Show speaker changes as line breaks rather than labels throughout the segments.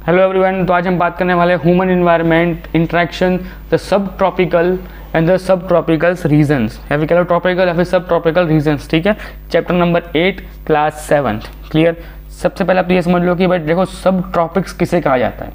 Hello everyone, तो आज हम बात करने वाले human environment interaction the subtropical and the subtropicals regions, या फिर कह लो ट्रॉपिकल या फिर सब ट्रॉपिकल रीजन्स। ठीक है, चैप्टर नंबर 8 क्लास 7। क्लियर। सबसे पहले आप तो ये समझ लो कि भाई देखो सब ट्रॉपिक्स किसे कहा जाता है।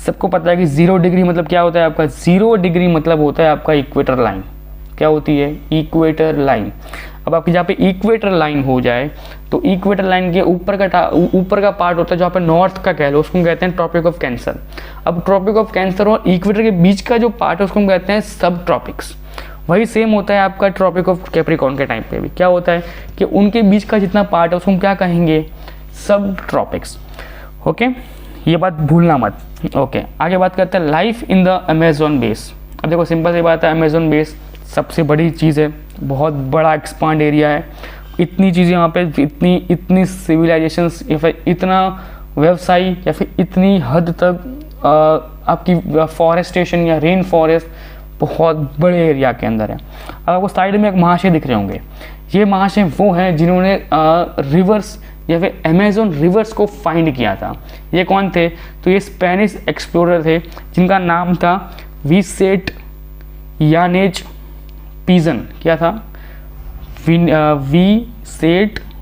सबको पता है कि 0 डिग्री मतलब क्या होता है आपका। 0 डिग्री मतलब होता है आपका इक्वेटर लाइन। क्या होती है? Equator line. अब आपकी जहाँ पे इक्वेटर लाइन हो जाए तो इक्वेटर लाइन के ऊपर का पार्ट होता है जहाँ पे नॉर्थ का कह लो, उसको कहते हैं ट्रॉपिक ऑफ कैंसर। अब ट्रॉपिक ऑफ कैंसर और इक्वेटर के बीच का जो पार्ट है उसको हम कहते हैं सब ट्रॉपिक्स। वही सेम होता है आपका ट्रॉपिक ऑफ कैप्रिकॉर्न के टाइम पे भी। क्या होता है कि उनके बीच का जितना पार्ट है उसको हम क्या कहेंगे? सब ट्रॉपिक्स। ओके, ये बात भूलना मत। ओके, आगे बात करते हैं life in the Amazon base. अब देखो सिंपल सी बात है, अमेजोन बेस सबसे बड़ी चीज़ है, बहुत बड़ा एक्सपांड एरिया है, इतनी चीज़ें यहाँ पे, इतनी सिविलाइजेशंस या फिर इतना व्यवसाय या फिर इतनी हद तक आपकी फॉरेस्टेशन या रेन फॉरेस्ट बहुत बड़े एरिया के अंदर है। अब आपको साइड में एक महाशय दिख रहे होंगे, ये महाशय वो हैं जिन्होंने रिवर्स या फिर अमेजोन रिवर्स को फाइंड किया था। ये कौन थे? तो ये स्पेनिश एक्सप्लोरर थे जिनका नाम था विसेट यानेज पिजन। क्या था?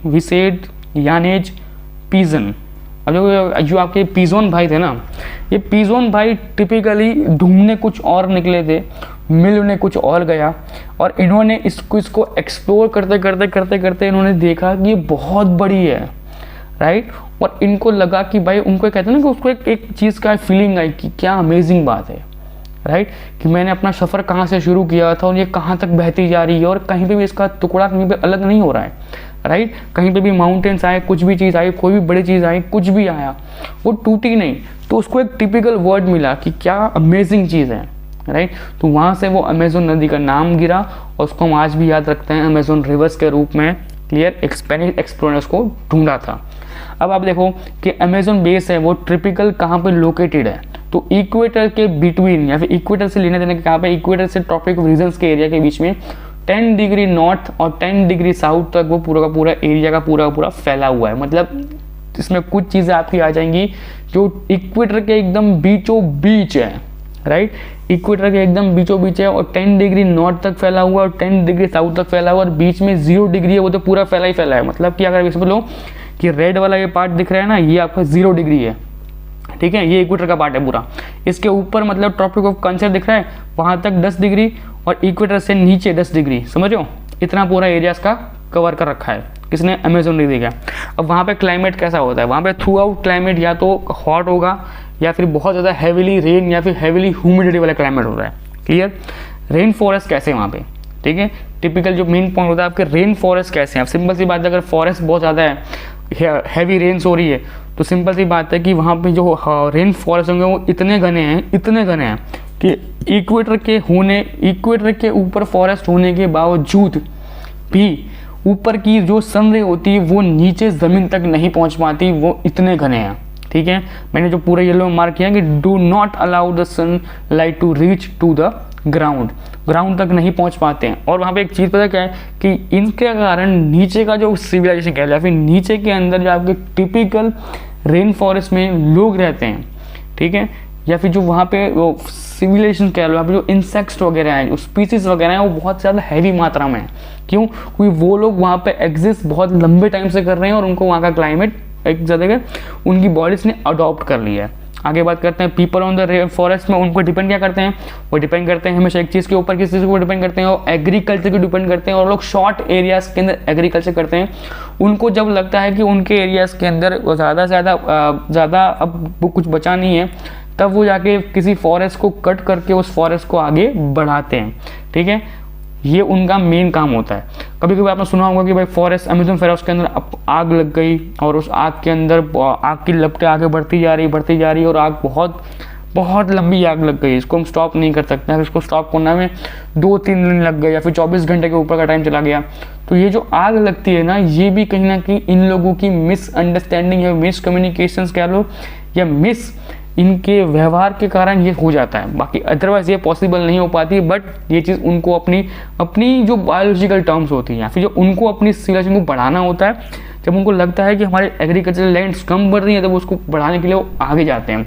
विसेट यानेज पिजन। अब जो आपके पिजोन भाई थे ना, ये पिजोन भाई टिपिकली ढूंढने कुछ और निकले थे, मिलने कुछ और गया, और इन्होंने इसको एक्सप्लोर करते इन्होंने देखा कि ये बहुत बड़ी है, राइट। और इनको लगा कि भाई, उनको कहते हैं ना कि उसको एक चीज़ का फीलिंग आई कि क्या अमेजिंग बात है, राइट, कि मैंने अपना सफ़र कहाँ से शुरू किया था और ये कहाँ तक बहती जा रही है, और कहीं पे भी इसका टुकड़ा कहीं पे अलग नहीं हो रहा है, राइट। कहीं पे भी माउंटेन्स आए, कुछ भी चीज़ आई, कोई भी बड़ी चीज़ आई, कुछ भी आया, वो टूटी नहीं। तो उसको एक टिपिकल वर्ड मिला कि क्या अमेजिंग चीज़ है, राइट। तो वहाँ से वो अमेजोन नदी का नाम गिरा और उसको हम आज भी याद रखते हैं अमेजोन रिवर्स के रूप में। क्लियर। स्पेनिश एक्सप्लोरर्स को ढूंढा था। अब आप देखो कि अमेजोन बेस है वो टिपिकल कहाँ पे लोकेटेड है, तो इक्वेटर के बिटवीन या फिर इक्वेटर से लेने देने के कहाँ पे, इक्वेटर से ट्रॉपिक रीजन्स के एरिया के बीच में 10 डिग्री नॉर्थ और 10 डिग्री साउथ तक वो पूरा का पूरा एरिया का पूरा फैला हुआ है। मतलब इसमें कुछ चीज़ें आपकी आ जाएंगी जो इक्वेटर के एकदम बीचों बीच है, राइट। इक्वेटर के एकदम बीचों बीच है और 10 डिग्री नॉर्थ तक फैला हुआ और 10 डिग्री साउथ तक फैला हुआ, और बीच में 0 डिग्री है, वो तो पूरा फैला ही फैला है। मतलब कि अगर इसमें लो कि रेड वाला ये पार्ट दिख रहा है ना, ये आपका 0 डिग्री है, ठीक है, ये इक्वेटर का पार्ट है पूरा। इसके ऊपर मतलब ट्रॉपिक ऑफ कैंसर दिख रहा है, वहाँ तक 10 डिग्री, और इक्वेटर से नीचे 10 डिग्री, समझ रहे हो, इतना पूरा एरिया इसका कवर कर रखा है। किसने? अमेजोन ने देखा। अब वहाँ पे क्लाइमेट कैसा होता है? वहाँ पे थ्रू आउट क्लाइमेट या तो हॉट होगा या फिर बहुत ज़्यादा हैविली रेन या फिर हैविली ह्यूमिडिटी वाला क्लाइमेट होता है। क्लियर। रेन फॉरेस्ट कैसे वहाँ पे, ठीक है, टिपिकल जो मेन पॉइंट होता है आपके रेन फॉरेस्ट कैसे हैं। अब सिंपल सी बात है, अगर फॉरेस्ट बहुत ज़्यादा है, हैवी रेन्स हो रही है, तो सिंपल सी बात है कि वहाँ पे जो रेन फॉरेस्ट होंगे वो इतने घने हैं कि इक्वेटर के ऊपर फॉरेस्ट होने के बावजूद भी ऊपर की जो सन रे होती है वो नीचे ज़मीन तक नहीं पहुँच पाती, वो इतने घने हैं। ठीक है, मैंने जो पूरे येलो में मार्क किया कि do not allow the sunlight to reach to the ground तक नहीं पहुंच पाते हैं। और वहाँ पे एक चीज़ पता क्या है कि इनके कारण नीचे का जो सिविलाइजेशन कह लो या फिर नीचे के अंदर जो आपके टिपिकल रेन फॉरेस्ट में लोग रहते हैं, ठीक है, या फिर जो वहाँ पे वो सिविलाइजेशन कह लो, यहाँ पे जो इंसेक्ट्स वगैरह हैं, जो स्पीसीज वगैरह हैं, वो बहुत ज़्यादा हैवी मात्रा में है। क्यों? क्योंकि वो लोग वहाँ पे एग्जिस्ट बहुत लंबे टाइम से कर रहे हैं और उनको वहाँ का क्लाइमेट एक ज़्यादा उनकी बॉडीज ने अडॉप्ट कर लिया है। आगे बात करते हैं पीपल ऑन द फॉरेस्ट में, उनको डिपेंड क्या करते हैं? वो डिपेंड करते हैं हमेशा एक चीज़ के ऊपर, किस चीज़ को डिपेंड करते हैं? वो एग्रीकल्चर को डिपेंड करते हैं, और लोग शॉर्ट एरियाज़ के अंदर एग्रीकल्चर करते हैं। उनको जब लगता है कि उनके एरियाज़ के अंदर ज़्यादा से ज़्यादा अब वो कुछ बचा नहीं है, तब वो जाके किसी फॉरेस्ट को कट करके उस फॉरेस्ट को आगे बढ़ाते हैं। ठीक है, ये उनका मेन काम होता है। कभी कभी आपने सुना होगा कि भाई फॉरेस्ट, अमेजोन फॉरेस्ट के अंदर आग लग गई और उस आग के अंदर आग की लपटें आगे बढ़ती जा रही और आग बहुत लंबी आग लग गई, इसको हम स्टॉप नहीं कर सकते हैं। इसको स्टॉप करने में 2-3 दिन लग गए या फिर 24 घंटे के ऊपर का टाइम चला गया। तो ये जो आग लगती है ना, ये भी कहीं ना कहीं इन लोगों की मिसअंडरस्टैंडिंग या मिसकम्युनिकेशंस कह लो या इनके व्यवहार के कारण ये हो जाता है। बाकी अदरवाइज ये पॉसिबल नहीं हो पाती, बट ये चीज़ उनको अपनी जो बायोलॉजिकल टर्म्स होती हैं या फिर जो उनको अपनी सिविलाइजेशन को बढ़ाना होता है, जब उनको लगता है कि हमारे एग्रीकल्चरल लैंड्स कम बढ़ रही हैं, तब उसको बढ़ाने के लिए वो आगे जाते हैं।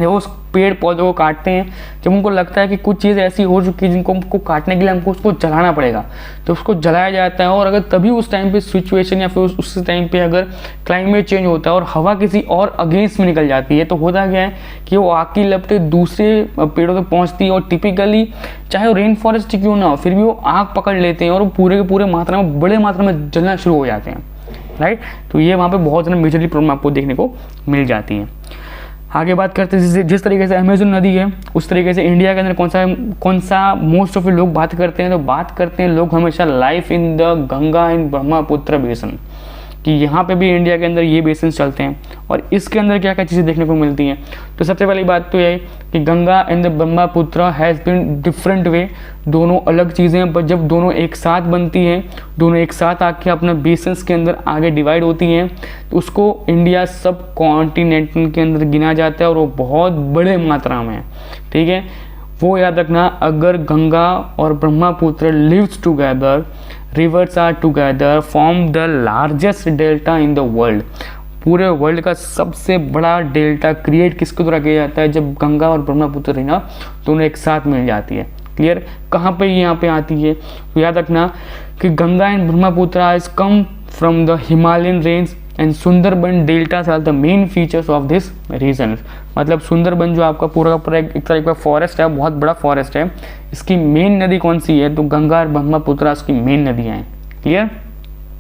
वो उस पेड़ पौधों को काटते हैं जब उनको लगता है कि कुछ चीज़ ऐसी हो चुकी है जिनको हमको काटने के लिए हमको उसको जलाना पड़ेगा, तो उसको जलाया जाता है। और अगर तभी उस टाइम पे सिचुएशन या फिर उस टाइम पे अगर क्लाइमेट चेंज होता है और हवा किसी और अगेंस्ट में निकल जाती है, तो होता क्या है कि वो आग की लपटें दूसरे पेड़ों तक पहुँचती है और टिपिकली चाहे वो रेन फॉरेस्ट क्यों ना हो फिर भी वो आग पकड़ लेते हैं और वो पूरे के पूरे मात्रा में बड़े मात्रा में जलना शुरू हो जाते हैं, राइट। तो ये वहाँ पे बहुत ज़्यादा मेजरली प्रॉब्लम आपको देखने को मिल जाती है। आगे बात करते हैं जिस तरीके से अमेजन नदी है उस तरीके से इंडिया के अंदर कौन सा मोस्ट ऑफ लोग बात करते हैं, तो बात करते हैं लोग हमेशा लाइफ इन द गंगा इन ब्रह्मपुत्र बेसन, कि यहाँ पे भी इंडिया के अंदर ये बेसिन चलते हैं और इसके अंदर क्या क्या चीज़ें देखने को मिलती हैं। तो सबसे पहली बात तो ये कि Ganga and the Brahmaputra has been different way, दोनों अलग चीज़ें हैं, पर जब दोनों एक साथ बनती हैं, दोनों एक साथ आके अपने बेसिन्स के अंदर आगे डिवाइड होती हैं, तो उसको इंडिया सब कॉन्टिनेंट के अंदर गिना जाता है और वो बहुत बड़े मात्रा में है, ठीक है। वो याद रखना, अगर गंगा और Brahmaputra lives together, rivers are together, form the largest delta in the world. पूरे वर्ल्ड का सबसे बड़ा डेल्टा क्रिएट किसके द्वारा किया जाता है, जब गंगा और ब्रह्मपुत्र ना दोनों एक साथ मिल जाती है। क्लियर, कहाँ पे यहाँ पे आती है, तो याद रखना कि Ganga and Brahmaputra has come from the Himalayan range and Sundarban deltas are the main features of this region. मतलब सुंदरबन जो आपका पूरा का पूरा एक तरह का फॉरेस्ट है, बहुत बड़ा फॉरेस्ट है, इसकी मेन नदी कौन सी है, तो गंगा और ब्रह्मपुत्र इसकी मेन नदियाँ हैं। क्लियर,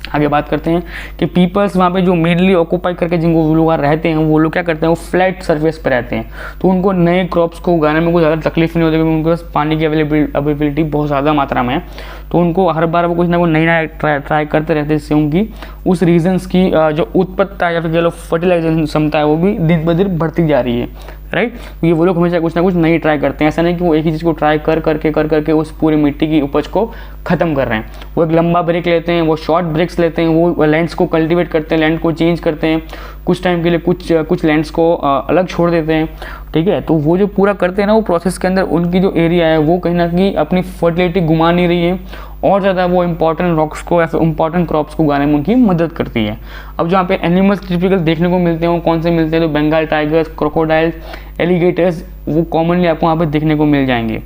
आगे बात करते हैं कि पीपल्स वहाँ पे जो मेनली ऑक्यूपाई करके जिनको लोग रहते हैं वो लोग क्या करते हैं, वो फ्लैट सरफेस पे रहते हैं, तो उनको नए क्रॉप्स को उगाने में कोई ज़्यादा तकलीफ नहीं होती क्योंकि उनके पास पानी की अवेलेबिलिटी बहुत ज़्यादा मात्रा में है। तो उनको हर बार वो कुछ ना कुछ नई ट्राई करते रहते हैं, जिससे उनकी उस रीजन्स की जो उत्पत्ता या फिर कह लो फर्टिलाइजेशन क्षमता है वो भी दिन ब दिन बढ़ती जा रही है, राइट। ये वो लोग हमेशा कुछ ना कुछ नई ट्राई करते हैं, ऐसा नहीं कि वो एक ही चीज़ को ट्राई कर करके उस पूरी मिट्टी की उपज को ख़त्म कर रहे हैं। वो एक लंबा ब्रेक लेते हैं, वो शॉर्ट ब्रेक्स लेते हैं, वो लैंड्स को कल्टीवेट करते हैं, लैंड को चेंज करते हैं, कुछ टाइम के लिए कुछ लैंड्स को अलग छोड़ देते हैं, ठीक है। तो वो जो पूरा करते हैं ना, वो प्रोसेस के अंदर उनकी जो एरिया है वो कहीं ना कहीं अपनी फर्टिलिटी घुमा नहीं रही है और ज़्यादा वो इंपॉर्टेंट रॉक्स को या फिर इंपॉर्टेंट क्रॉप्स को उगाने में उनकी मदद करती है। अब जहाँ पे एनिमल्स टिपिकल देखने को मिलते हैं वो कौन से मिलते हैं, तो बंगाल टाइगर्स, क्रोकोडाइल्स, एलिगेटर्स, वो कॉमनली आपको वहाँ पे देखने को मिल जाएंगे,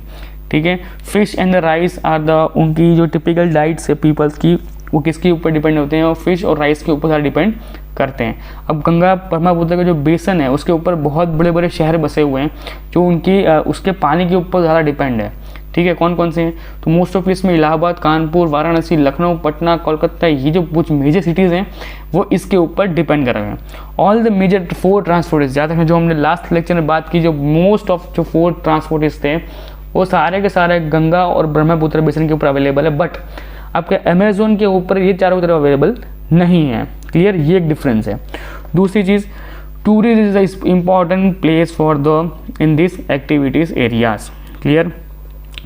ठीक है। Fish and the rice are the उनकी जो टिपिकल डाइट्स है पीपल्स की, वो किसके ऊपर डिपेंड होते हैं, और फिश और राइस के ऊपर ज़्यादा डिपेंड करते हैं। अब गंगा ब्रह्मपुत्र का जो बेसन है उसके ऊपर बहुत बड़े बड़े शहर बसे हुए हैं जो उनकी उसके पानी के ऊपर ज़्यादा डिपेंड है, ठीक है। कौन कौन से हैं, तो मोस्ट ऑफ इसमें इलाहाबाद, कानपुर, वाराणसी, लखनऊ, पटना, कोलकाता, ये जो कुछ मेजर सिटीज़ हैं वो इसके ऊपर डिपेंड कर रहे हैं। ऑल द मेजर 4 ट्रांसपोर्ट, ज़्यादा जो हमने लास्ट लेक्चर में बात की, जो मोस्ट ऑफ जो 4 ट्रांसपोर्ट थे वो सारे के सारे गंगा और ब्रह्मपुत्र बेसिन के ऊपर अवेलेबल है, बट आपके अमेजोन के ऊपर ये चारों तरफ अवेलेबल नहीं है। क्लियर, ये एक डिफरेंस है। दूसरी चीज़, tourism is the important place for the in this activities areas. Clear,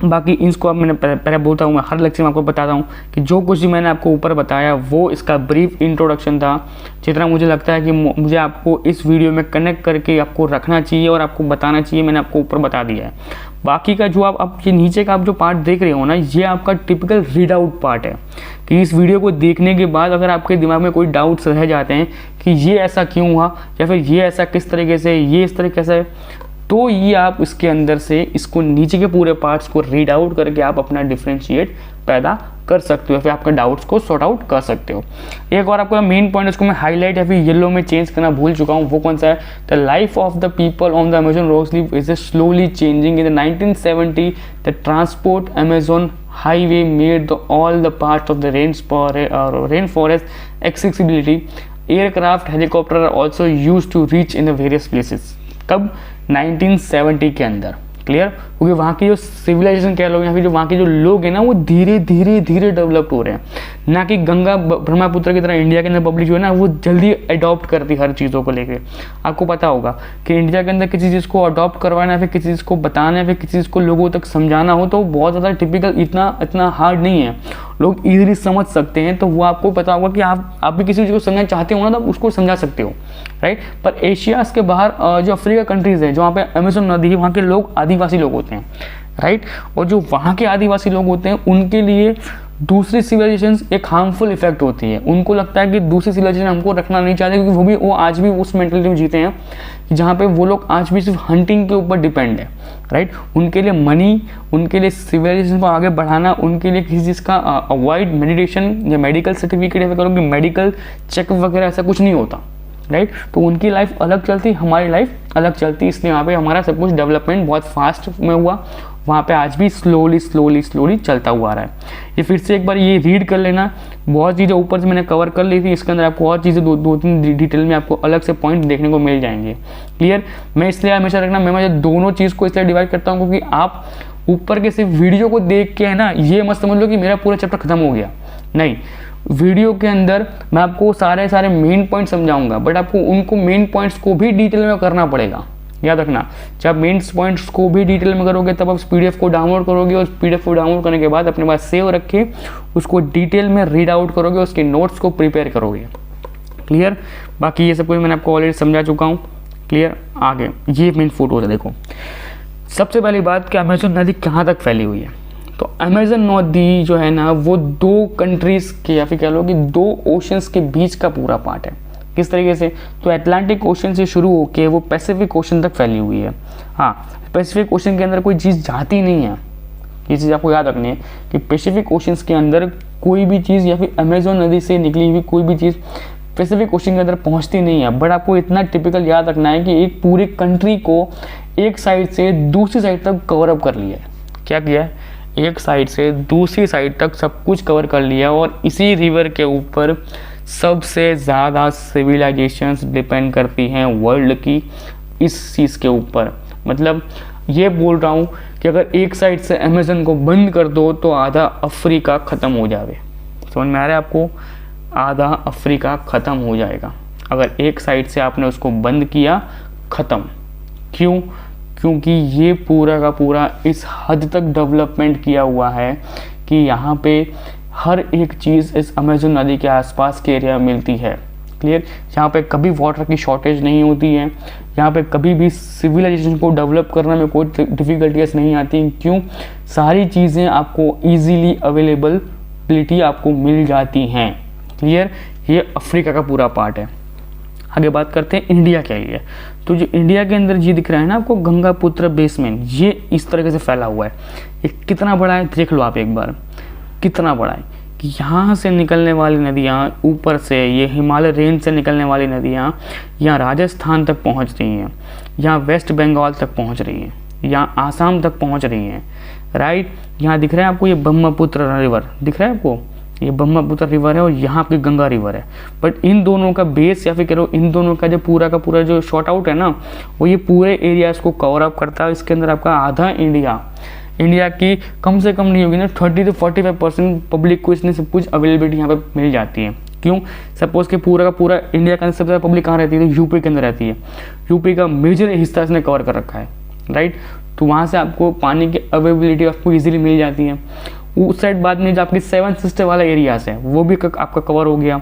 बाकी इसको अब मैंने पहले बोलता हूँ, मैं हर लेक्चर में आपको बताता हूँ कि जो कुछ भी मैंने आपको ऊपर बताया वो इसका ब्रीफ इंट्रोडक्शन था, जितना मुझे लगता है कि मुझे आपको इस वीडियो में कनेक्ट करके आपको रखना चाहिए और आपको बताना चाहिए, मैंने आपको ऊपर बता दिया है। बाकी का जो आप ये नीचे का आप जो पार्ट देख रहे हो ना, ये आपका टिपिकल रीड आउट पार्ट है कि इस वीडियो को देखने के बाद अगर आपके दिमाग में कोई डाउट्स रह जाते हैं कि ये ऐसा क्यों हुआ या फिर ये ऐसा किस तरीके से, ये इस तरीके से, तो ये आप इसके अंदर से इसको नीचे के पूरे पार्ट्स को रीड आउट करके आप अपना डिफ्रेंशिएट पैदा कर सकते हो, फिर आपका डाउट्स को सॉर्ट आउट कर सकते हो। एक और आपका मेन पॉइंट उसको मैं हाईलाइट या फिर येलो में चेंज करना भूल चुका हूँ, वो कौन सा है, the life of the people on the Amazon rock sleeve is slowly changing. In the 1970 the transport Amazon highway made all the part of the rain forest accessibility. Aircraft, helicopter are also use to reach in the various places. कब, 1970 के अंदर। Clear, क्योंकि वहाँ की जो civilisation कह लो या फिर जो वहाँ के जो लोग हैं ना वो धीरे धीरे डेवलप्ड हो रहे हैं, ना कि गंगा ब्रह्मपुत्र की तरह इंडिया के अंदर पब्लिक जो है ना वो जल्दी अडॉप्ट करती हर चीज़ों को लेके। आपको पता होगा कि इंडिया के अंदर किसी चीज़ को अडॉप्ट करवाना है, फिर किसी चीज़ को बताना है, फिर किसी चीज़ को लोगों तक समझाना हो तो बहुत ज़्यादा टिपिकल इतना हार्ड नहीं है, लोग ईजिली समझ सकते हैं। तो वो आपको पता होगा कि आप भी किसी चीज़ को समझना चाहते हो ना तो आप उसको समझा सकते हो, राइट। पर एशियाज़ के बाहर जो अफ्रीका कंट्रीज़ हैं, जो वहाँ पे अमेजन नदी है, वहाँ के लोग आदिवासी लोग होते हैं, राइट। और जो वहाँ के आदिवासी लोग होते हैं उनके लिए दूसरी सिविलाइजेशंस एक हार्मफुल इफेक्ट होती है। उनको लगता है कि दूसरी सिविलाइजेशन हमको रखना नहीं चाहते, क्योंकि वो आज भी उस मेंटलिटी में जीते हैं कि जहाँ पे वो लोग आज भी सिर्फ हंटिंग के ऊपर डिपेंड है, राइट। उनके लिए मनी, उनके लिए सिविलाइजेशन को आगे बढ़ाना, उनके लिए किसी चीज़ का अवॉइड मेडिटेशन या मेडिकल सर्टिफिकेट या करो कि मेडिकल चेक वगैरह ऐसा कुछ नहीं होता, राइट। तो उनकी लाइफ अलग चलती, हमारी लाइफ अलग चलती, इसलिए वहाँ पे हमारा सब कुछ डेवलपमेंट बहुत फास्ट में हुआ, वहाँ पे आज भी स्लोली चलता हुआ आ रहा है। ये फिर से एक बार ये रीड कर लेना, बहुत चीज़ें ऊपर से मैंने कवर कर ली थी, इसके अंदर आपको और चीज़ें दो तीन डिटेल में आपको अलग से पॉइंट देखने को मिल जाएंगे। क्लियर। मैं इसलिए हमेशा रखना, मैं दोनों चीज़ को इसलिए डिवाइड करता हूँ क्योंकि आप ऊपर के सिर्फ वीडियो को देख के है ना ये मत समझ लो कि मेरा पूरा चैप्टर खत्म हो गया, नहीं। वीडियो के अंदर मैं आपको सारे मेन पॉइंट समझाऊंगा, बट आपको उनको मेन पॉइंट्स को भी डिटेल में करना पड़ेगा। याद रखना, जब मेन पॉइंट्स को भी डिटेल में करोगे तब आप पीडीएफ को डाउनलोड करोगे, और पीडीएफ को डाउनलोड करने के बाद अपने पास सेव रखे उसको डिटेल में रीड आउट करोगे, उसके नोट्स को प्रिपेयर करोगे। क्लियर। बाकी ये सब कुछ मैंने आपको ऑलरेडी समझा चुका हूँ। क्लियर। आगे ये मेन फोटोज है, देखो। सबसे पहली बात कि अमेजन नदी कहाँ तक फैली हुई है। तो अमेजन नदी जो है ना वो 2 कंट्रीज़ के या फिर कह लो कि 2 ओशंस के बीच का पूरा पार्ट है। किस तरीके से, तो अटलांटिक ओशन से शुरू होकर वो पैसिफिक ओशन तक फैली हुई है। हाँ, पैसिफिक ओशन के अंदर कोई चीज़ जाती नहीं है, ये चीज़ आपको याद रखनी है कि पैसिफिक ओशंस के अंदर कोई भी चीज़ या फिर अमेजन नदी से निकली हुई कोई भी चीज़ पैसिफिक ओशन के अंदर पहुंचती नहीं है। बट आपको इतना टिपिकल याद रखना है कि एक पूरी कंट्री को एक साइड से दूसरी साइड तक कवर अप कर लिया है। क्या किया है, एक साइड से दूसरी साइड तक सब कुछ कवर कर लिया, और इसी रिवर के ऊपर सबसे ज़्यादा सिविलाइजेशंस डिपेंड करती हैं वर्ल्ड की इस चीज़ के ऊपर। मतलब ये बोल रहा हूँ कि अगर एक साइड से अमेजन को बंद कर दो तो आधा अफ्रीका ख़त्म हो जाए। समझ में आ रहा है आपको, आधा अफ्रीका ख़त्म हो जाएगा अगर एक साइड से आपने उसको बंद किया, ख़त्म। क्यों? क्योंकि ये पूरा का पूरा इस हद तक डेवलपमेंट किया हुआ है कि यहाँ पे हर एक चीज़ इस अमेजन नदी के आसपास के एरिया में मिलती है। क्लियर। यहाँ पे कभी वाटर की शॉर्टेज नहीं होती है, यहाँ पे कभी भी सिविलाइजेशन को डेवलप करने में कोई डिफ़िकल्टीज नहीं आती। क्यों? सारी चीज़ें आपको ईजीली अवेलेबिलिटी आपको मिल जाती हैं। क्लियर। ये अफ्रीका का पूरा पार्ट है। आगे बात करते हैं इंडिया के लिए। तो जो इंडिया के अंदर जी दिख रहा है ना आपको, गंगापुत्र बेसमेंट, ये इस तरीके से फैला हुआ है। ये कितना बड़ा है देख लो आप एक बार, कितना बड़ा है कि यहाँ से निकलने वाली नदियाँ, ऊपर से ये हिमालय रेंज से निकलने वाली नदियाँ यहाँ राजस्थान तक पहुँच रही हैं, यहाँ वेस्ट बंगाल तक पहुँच रही हैं, यहाँ आसाम तक पहुँच रही हैं, राइट। यहाँ दिख रहा है आपको ये ब्रह्मपुत्र रिवर दिख रहा है आपको, ये ब्रह्मपुत्र रिवर है और यहाँ पे गंगा रिवर है। बट इन दोनों का बेस या फिर कह लो इन दोनों का जो पूरा का पूरा जो शॉर्ट आउट है ना, वो ये पूरे एरियाज़ को कवर अप करता है। इसके अंदर आपका आधा इंडिया की कम से कम नहीं होगी ना 30 से 45% पब्लिक को इसमें सब कुछ अवेलेबिलिटी यहाँ पे मिल जाती है। क्यों? सपोज़ कि पूरा का पूरा इंडिया के अंदर सबसे ज़्यादा पब्लिक कहाँ रहती है, तो यूपी के अंदर रहती है। यूपी का मेजर हिस्सा इसने कवर कर रखा है, राइट। तो वहाँ से आपको पानी की अवेलेबिलिटी आपको ईजिली मिल जाती है। उस साइड बाद में जो आपकी 7 सिस्टर वाला एरियाज़ है वो भी आपका कवर हो गया,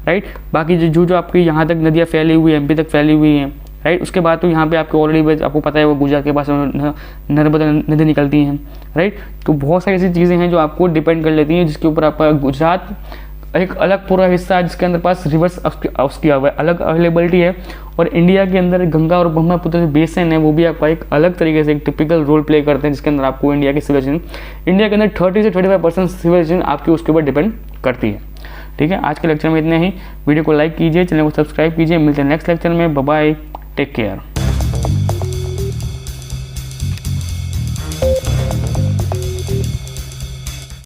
राइट। बाकी जो आपकी यहाँ तक नदियाँ फैली हुई है, एमपी तक फैली हुई हैं, राइट। उसके बाद तो यहाँ पे आपको ऑलरेडी आपको पता है वो गुजरात के पास नर्मदा नदी निकलती हैं, राइट। तो बहुत सारी ऐसी चीज़ें हैं जो आपको डिपेंड कर लेती हैं, जिसके ऊपर आपका गुजरात एक अलग पूरा हिस्सा है जिसके अंदर पास रिवर्स उसकी अलग अवेलेबिलिटी है। और इंडिया के अंदर गंगा और ब्रह्मपुत्र जो बेसिन है वो भी आपका एक अलग तरीके से एक टिपिकल रोल प्ले करते हैं, जिसके अंदर आपको इंडिया की सिविलाइजेशन, इंडिया के अंदर 30 से 35% सिविलाइजेशन आपकी उसके ऊपर डिपेंड करती है। ठीक है, आज के लेक्चर में इतने ही। वीडियो को लाइक कीजिए, चैनल को सब्सक्राइब कीजिए। मिलते हैं नेक्स्ट लेक्चर में। Bye bye, take care.